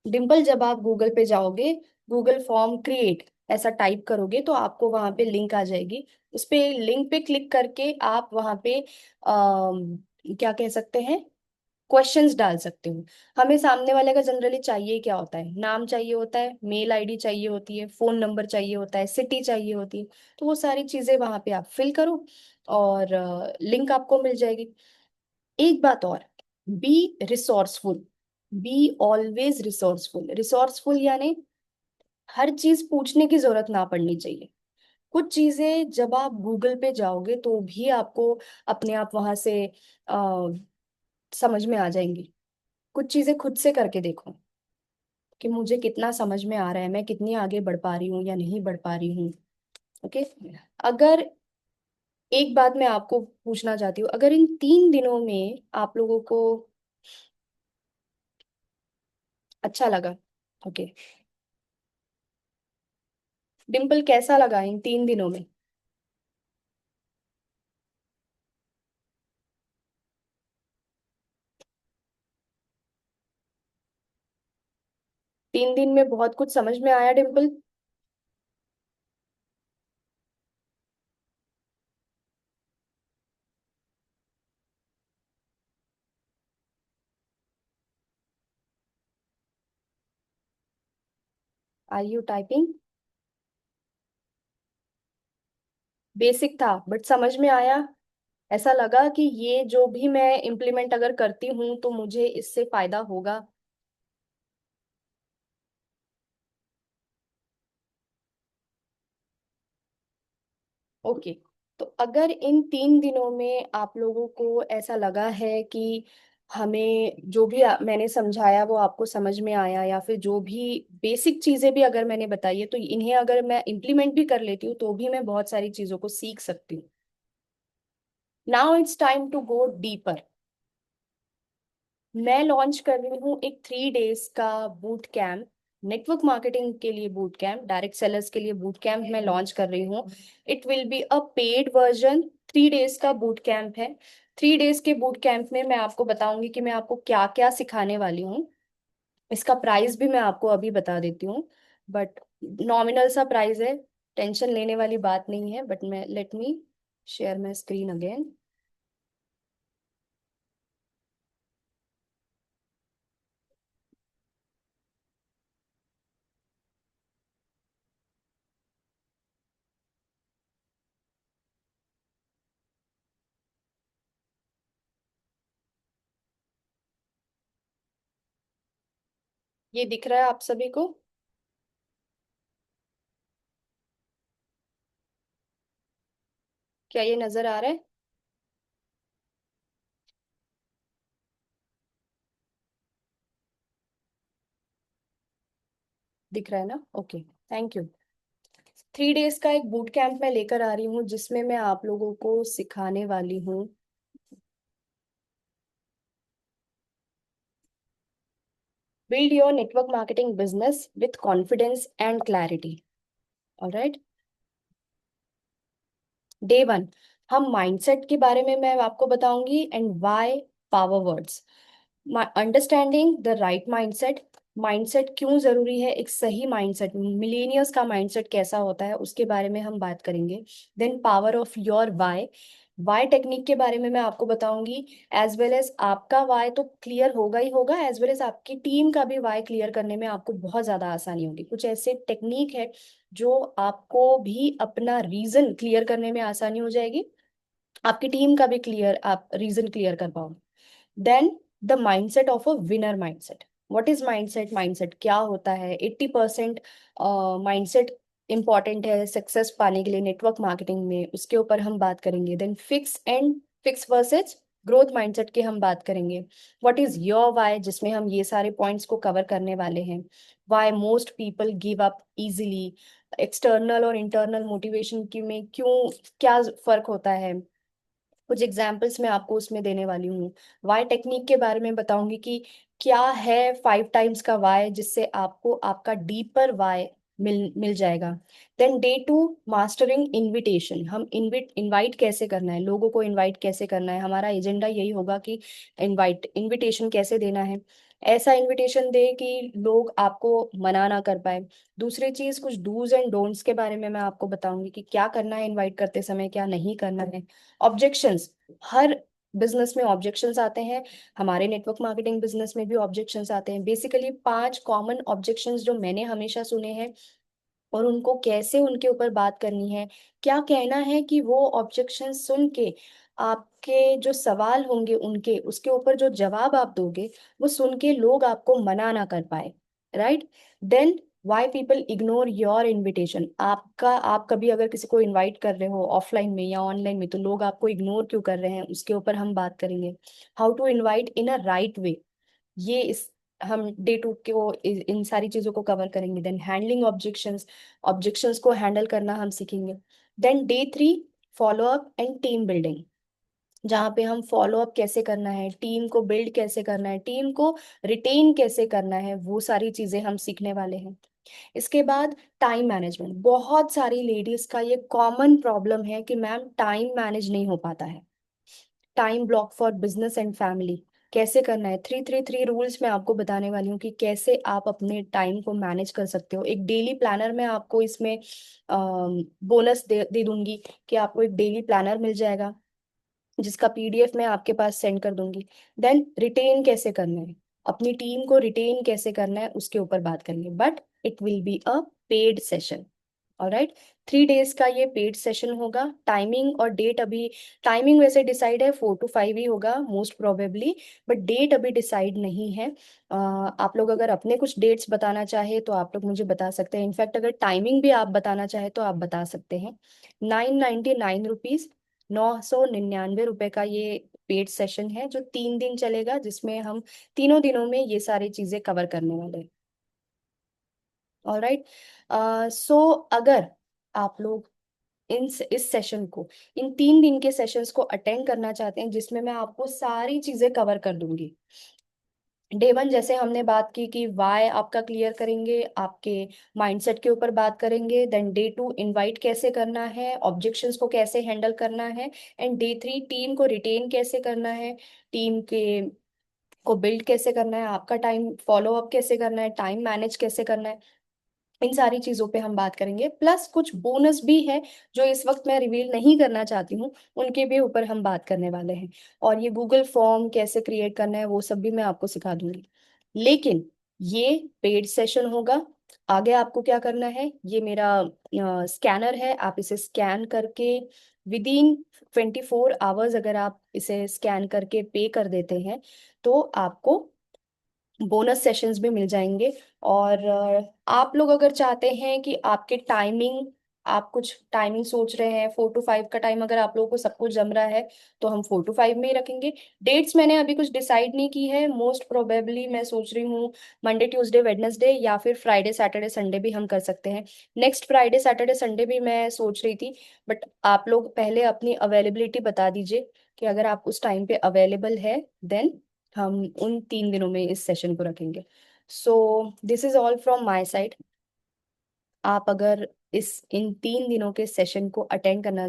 डिम्पल, जब आप गूगल पे जाओगे, गूगल फॉर्म क्रिएट ऐसा टाइप करोगे तो आपको वहां पे लिंक आ जाएगी। उस पे लिंक पे क्लिक करके आप वहां पे क्या कह सकते हैं, क्वेश्चंस डाल सकते हो। हमें सामने वाले का जनरली चाहिए क्या होता है, नाम चाहिए होता है, मेल आईडी चाहिए होती है, फोन नंबर चाहिए होता है, सिटी चाहिए होती है। तो वो सारी चीजें वहां पे आप फिल करो और लिंक आपको मिल जाएगी। एक बात और, be resourceful, be always resourceful. Resourceful यानी हर चीज पूछने की जरूरत ना पड़नी चाहिए। कुछ चीजें जब आप गूगल पे जाओगे तो भी आपको अपने आप वहां से आ, समझ में आ जाएंगी। कुछ चीजें खुद से करके देखो कि मुझे कितना समझ में आ रहा है, मैं कितनी आगे बढ़ पा रही हूँ या नहीं बढ़ पा रही हूँ। ओके। अगर एक बात मैं आपको पूछना चाहती हूँ, अगर इन 3 दिनों में आप लोगों को अच्छा लगा, ओके, डिम्पल कैसा लगा इन 3 दिनों में? 3 दिन में बहुत कुछ समझ में आया Dimple? Are you typing? Basic था बट समझ में आया। ऐसा लगा कि ये जो भी मैं इम्प्लीमेंट अगर करती हूँ तो मुझे इससे फायदा होगा। ओके। तो अगर इन 3 दिनों में आप लोगों को ऐसा लगा है कि हमें जो भी मैंने समझाया वो आपको समझ में आया, या फिर जो भी बेसिक चीजें भी अगर मैंने बताई है तो इन्हें अगर मैं इम्प्लीमेंट भी कर लेती हूँ तो भी मैं बहुत सारी चीजों को सीख सकती हूँ। Now it's time to go deeper. मैं लॉन्च कर रही हूँ एक 3 डेज का बूट कैंप। नेटवर्क मार्केटिंग के लिए बूट कैंप, डायरेक्ट सेलर्स के लिए बूट कैंप मैं लॉन्च कर रही हूँ। It will be a paid version. 3 days का बूट कैंप है। 3 डेज के बूट कैंप में मैं आपको बताऊंगी कि मैं आपको क्या क्या सिखाने वाली हूँ। इसका प्राइस भी मैं आपको अभी बता देती हूँ, बट नॉमिनल सा प्राइस है। टेंशन लेने वाली बात नहीं है। बट मैं let me share my screen again. ये दिख रहा है आप सभी को? क्या ये नजर आ रहा है? दिख रहा है ना? ओके। Thank you. 3 डेज का एक बूट कैंप मैं लेकर आ रही हूँ जिसमें मैं आप लोगों को सिखाने वाली हूँ build your network marketing business with confidence and clarity. Alright. Day 1 हम माइंडसेट के बारे में मैं आपको बताऊंगी and why power words. Understanding the right mindset. Mindset क्यों जरूरी है, एक सही माइंडसेट, मिलेनियर्स का माइंडसेट कैसा होता है उसके बारे में हम बात करेंगे। Then power of your why. Why technique के बारे में मैं आपको बताऊंगी। एज वेल एज आपका वाई तो क्लियर होगा ही होगा, एज वेल एज आपकी टीम का भी वाई क्लियर करने में आपको बहुत ज्यादा आसानी होगी। कुछ ऐसे टेक्निक है जो आपको भी अपना रीजन क्लियर करने में आसानी हो जाएगी, आपकी टीम का भी क्लियर, आप रीजन क्लियर कर पाओगे। Then the mindset of a winner mindset. What is mindset? Mindset क्या होता है? 80% माइंडसेट इंपॉर्टेंट है सक्सेस पाने के लिए नेटवर्क मार्केटिंग में, उसके ऊपर हम बात करेंगे। Then fix versus growth mindset की हम बात करेंगे। व्हाट इज योर वाई, जिसमें हम ये सारे पॉइंट्स को कवर करने वाले हैं। Why most people give up easily. External और इंटरनल मोटिवेशन की में क्यों, क्या फर्क होता है। कुछ एग्जाम्पल्स मैं आपको उसमें देने वाली हूँ। वाई टेक्निक के बारे में बताऊंगी कि क्या है 5 टाइम्स का वाई, जिससे आपको आपका डीपर वाई मिल मिल जाएगा। Then day 2 mastering invitation. हम इनवाइट कैसे करना है, लोगों को इनवाइट कैसे करना है, हमारा एजेंडा यही होगा कि इनविटेशन कैसे देना है। ऐसा इनविटेशन दे कि लोग आपको मना ना कर पाए। दूसरी चीज, कुछ डूज एंड डोंट्स के बारे में मैं आपको बताऊंगी कि क्या करना है इनवाइट करते समय, क्या नहीं करना है। ऑब्जेक्शंस। हर बिजनेस में ऑब्जेक्शंस आते हैं, हमारे नेटवर्क मार्केटिंग बिजनेस में भी ऑब्जेक्शंस आते हैं। बेसिकली 5 कॉमन ऑब्जेक्शंस जो मैंने हमेशा सुने हैं और उनको कैसे उनके ऊपर बात करनी है। क्या कहना है कि वो ऑब्जेक्शन सुन के आपके जो सवाल होंगे उनके उसके ऊपर जो जवाब आप दोगे वो सुन के लोग आपको मना ना कर पाए। Right. Then why people ignore your invitation. आपका, आप कभी अगर किसी को इनवाइट कर रहे हो ऑफलाइन में या ऑनलाइन में तो लोग आपको इग्नोर क्यों कर रहे हैं, उसके ऊपर हम बात करेंगे। How to invite in a right way. ये इस हम डे 2 को इन सारी चीजों को कवर करेंगे। Then handling objections. ऑब्जेक्शंस को हैंडल करना हम सीखेंगे। Then day 3 follow up and team building, जहाँ पे हम फॉलो अप कैसे करना है, टीम को बिल्ड कैसे करना है, टीम को रिटेन कैसे करना है, वो सारी चीजें हम सीखने वाले हैं। इसके बाद टाइम मैनेजमेंट, बहुत सारी लेडीज का ये कॉमन प्रॉब्लम है कि मैम टाइम मैनेज नहीं हो पाता है। Time block for business and family कैसे करना है, 333 रूल्स मैं आपको बताने वाली हूँ कि कैसे आप अपने टाइम को मैनेज कर सकते हो। एक डेली प्लानर मैं आपको इसमें बोनस दे दूंगी कि आपको एक डेली प्लानर मिल जाएगा जिसका पीडीएफ मैं आपके पास सेंड कर दूंगी। देन रिटेन कैसे करना है, अपनी टीम को रिटेन कैसे करना है उसके ऊपर बात करेंगे, but it will be a paid session. Alright, 3 days का ये पेड सेशन होगा। टाइमिंग और डेट अभी, टाइमिंग वैसे डिसाइड है 4 to 5 ही होगा मोस्ट प्रोबेबली, बट डेट अभी डिसाइड नहीं है। आप लोग अगर अपने कुछ डेट्स बताना चाहे तो आप लोग मुझे बता सकते हैं। इनफैक्ट अगर टाइमिंग भी आप बताना चाहे तो आप बता सकते हैं। 999 रुपीज, 999 रुपए का ये पेड सेशन है जो 3 दिन चलेगा, जिसमें हम तीनों दिनों में ये सारी चीजें कवर करने वाले हैं। ऑलराइट, सो अगर आप लोग इस सेशन को, इन 3 दिन के सेशंस को अटेंड करना चाहते हैं जिसमें मैं आपको सारी चीजें कवर कर दूंगी। डे वन जैसे हमने बात की कि वाई आपका क्लियर करेंगे, आपके माइंडसेट के ऊपर बात करेंगे। देन डे टू इनवाइट कैसे करना है, ऑब्जेक्शंस को कैसे हैंडल करना है। एंड डे थ्री टीम को रिटेन कैसे करना है, टीम के को बिल्ड कैसे करना है, आपका टाइम फॉलो अप कैसे करना है, टाइम मैनेज कैसे करना है। इन सारी चीजों पे हम बात करेंगे, प्लस कुछ बोनस भी है जो इस वक्त मैं रिवील नहीं करना चाहती हूँ, उनके भी ऊपर हम बात करने वाले हैं। और ये गूगल फॉर्म कैसे क्रिएट करना है वो सब भी मैं आपको सिखा दूंगी। लेकिन ये पेड सेशन होगा। आगे आपको क्या करना है, ये मेरा स्कैनर है, आप इसे स्कैन करके विदिन 24 आवर्स अगर आप इसे स्कैन करके पे कर देते हैं तो आपको बोनस सेशंस भी मिल जाएंगे। और आप लोग अगर चाहते हैं कि आपके टाइमिंग, आप कुछ टाइमिंग सोच रहे हैं 4 to 5 का टाइम, अगर आप लोगों को सब कुछ जम रहा है तो हम 4 to 5 में ही रखेंगे। डेट्स मैंने अभी कुछ डिसाइड नहीं की है, मोस्ट प्रोबेबली मैं सोच रही हूँ मंडे ट्यूसडे वेडनेसडे या फिर फ्राइडे सैटरडे संडे भी हम कर सकते हैं। नेक्स्ट फ्राइडे सैटरडे संडे भी मैं सोच रही थी, बट आप लोग पहले अपनी अवेलेबिलिटी बता दीजिए कि अगर आप उस टाइम पे अवेलेबल है, देन हम उन 3 दिनों में इस सेशन को रखेंगे। So this is all from my side. आप अगर इस इन 3 दिनों के सेशन को अटेंड करना,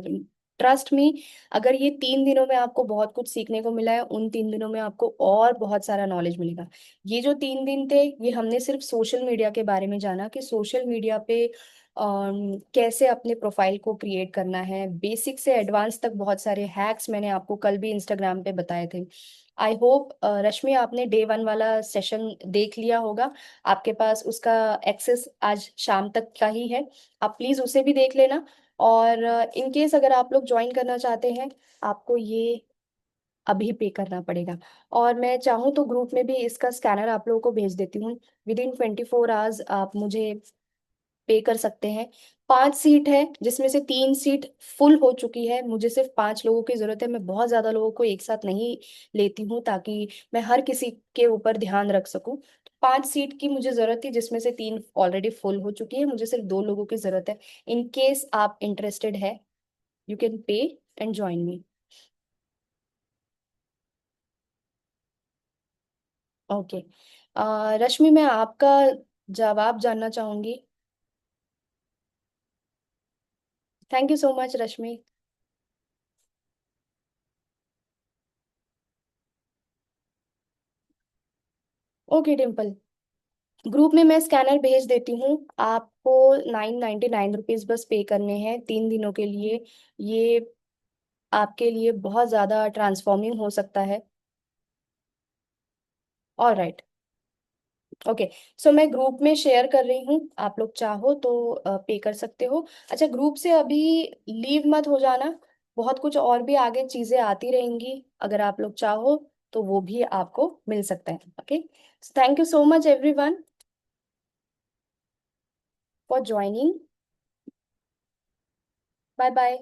ट्रस्ट मी, अगर ये 3 दिनों में आपको बहुत कुछ सीखने को मिला है, उन 3 दिनों में आपको और बहुत सारा नॉलेज मिलेगा। ये जो 3 दिन थे ये हमने सिर्फ सोशल मीडिया के बारे में जाना कि सोशल मीडिया पे कैसे अपने प्रोफाइल को क्रिएट करना है, बेसिक से एडवांस तक बहुत सारे हैक्स मैंने आपको कल भी इंस्टाग्राम पे बताए थे। आई होप रश्मि आपने डे वन वाला सेशन देख लिया होगा, आपके पास उसका एक्सेस आज शाम तक का ही है, आप प्लीज उसे भी देख लेना। और इन केस अगर आप लोग ज्वाइन करना चाहते हैं, आपको ये अभी पे करना पड़ेगा। और मैं चाहूँ तो ग्रुप में भी इसका स्कैनर आप लोगों को भेज देती हूँ। विदिन 24 आवर्स आप मुझे पे कर सकते हैं। 5 सीट है जिसमें से 3 सीट फुल हो चुकी है, मुझे सिर्फ 5 लोगों की जरूरत है। मैं बहुत ज्यादा लोगों को एक साथ नहीं लेती हूँ ताकि मैं हर किसी के ऊपर ध्यान रख सकूं। 5 सीट की मुझे जरूरत थी जिसमें से 3 ऑलरेडी फुल हो चुकी है, मुझे सिर्फ 2 लोगों की जरूरत है। इन केस आप इंटरेस्टेड है, you can pay and join me. Okay, Rashmi मैं आपका जवाब जानना चाहूंगी। Thank you so much Rashmi. Okay Dimple, group में मैं स्कैनर भेज देती हूँ आपको। 999 रुपीज बस पे करने हैं 3 दिनों के लिए। ये आपके लिए बहुत ज़्यादा ट्रांसफॉर्मिंग हो सकता है। ऑल राइट, ओके, सो मैं ग्रुप में शेयर कर रही हूँ, आप लोग चाहो तो पे कर सकते हो। अच्छा, ग्रुप से अभी लीव मत हो जाना, बहुत कुछ और भी आगे चीज़ें आती रहेंगी, अगर आप लोग चाहो तो वो भी आपको मिल सकता है। Okay, thank you so much everyone for joining. Bye bye.